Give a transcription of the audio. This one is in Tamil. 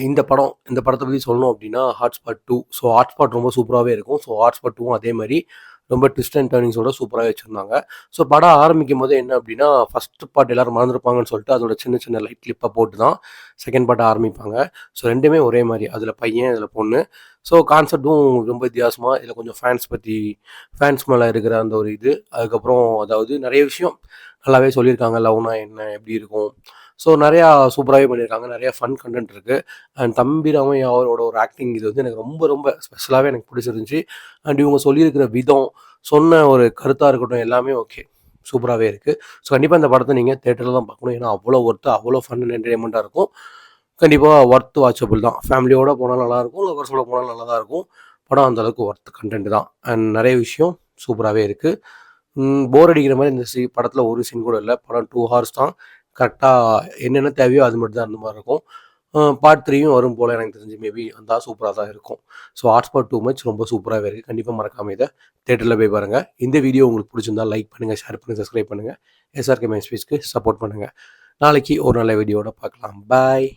இந்த படத்த பத்தி சொல்லணும் அப்டின்னா, ஹாட்ஸ்பாட் 2. ஸோ ஹாட்ஸ்பாட் ரொம்ப சூப்பராவே இருக்கும். ஸோ ஹாட்ஸ்பாட் 2வும் அதே மாரி ரொம்ப ட்விஸ்ட் அண்ட் டர்னிங்ஸோட சூப்பராவே வச்சிருந்தாங்க. ஸோ படம் ஆரம்பிக்கும்போதே என்ன அப்டின்னா, ஃபர்ஸ்ட் பார்ட் எல்லாரும் மறந்துருப்பாங்கன்னு சொல்லிட்டு, அதோட சின்ன சின்ன லைட் கிளிப்ப போட்டு தான் செகண்ட் பார்ட்ட ஆரம்பிப்பாங்க. ஸோ 2மே ஒரே மாரி. அதுல பையன், இதுல பொண்ணு. ஸோ கான்செப்ட்டும் ரொம்ப வித்தியாசமா, இதுல கொஞ்சம் ஃபேன்ஸ் மேல இருக்கிற அந்த ஒரு இது. அதுக்கப்புறம் அதாவது நெறைய விஷயம் நல்லாவே சொல்லியிருக்காங்க. லவ்னா என்ன? எப்டி இருக்கும்? ஸோ நெறையா சூப்பராவே பண்ணியிருக்காங்க. நெறைய ஃபன் கன்டென்ட் இருக்கு. அண்ட் தம்பி ராமையா அவரோட ஒரு ஆக்டிங் இது வந்து எனக்கு ரொம்ப ரொம்ப ஸ்பெஷலாவே எனக்கு பிடிச்சிருந்துச்சு. அண்ட் இவங்க சொல்லியிருக்கிற விதம், சொன்ன ஒரு கருத்தா இருக்கட்டும் எல்லாமே ஓகே. சூப்பராவே இருக்கு. ஸோ கண்டிப்பா இந்த படத்த நீங்க தியேட்டர்ல தான் பார்க்கணும். ஏன்னா அவ்வளோ ஒர்த்து, அவ்வளோ ஃபன் அண்ட் என்டர்டெயின்மெண்ட்டா இருக்கும். கண்டிப்பா ஒர்த் வாட்சபிள் தான். ஃபேமிலியோட போனா நல்லாயிருக்கும். லவ்வர்ஸோட போனா நல்லா தான் இருக்கும். படம் அந்த அளவுக்கு ஒர்த் கன்டென்ட் தான். அண்ட் நெறைய விஷயம் சூப்பராவே இருக்கு. போர் அடிக்கிற மாரி இந்த படத்துல ஒரு சீன் கூட இல்ல. படம் 2 ஹார்ஸ் தான். கரெக்ட்டா என்னென்ன தேவையோ அது மட்டும் தான் அந்த மாரி இருக்கும். பார்ட் 3யும் வரும் போல எனக்கு தெரிஞ்சு மேபி வந்தா சூப்பரா தான் இருக்கும். ஸோ ஹாட்ஸ்பாட் டூ மச் ரொம்ப சூப்பராவே இருக்கு. கண்டிப்பா மறக்காம இத தியேட்டர்ல போய் பாருங்க. இந்த வீடியோ உங்களுக்கு புடிச்சிருந்தா லைக் பண்ணுங்க, ஷேர் பண்ணுங்க, சப்ஸ்கிரைப் பண்ணுங்க. எஸ்ஆர்கே மைண்ட் ஸ்பேஸ்க்கு சப்போர்ட் பண்ணுங்க. நாளைக்கு ஒரு நல்ல வீடியோவோட பார்க்கலாம். பாய்.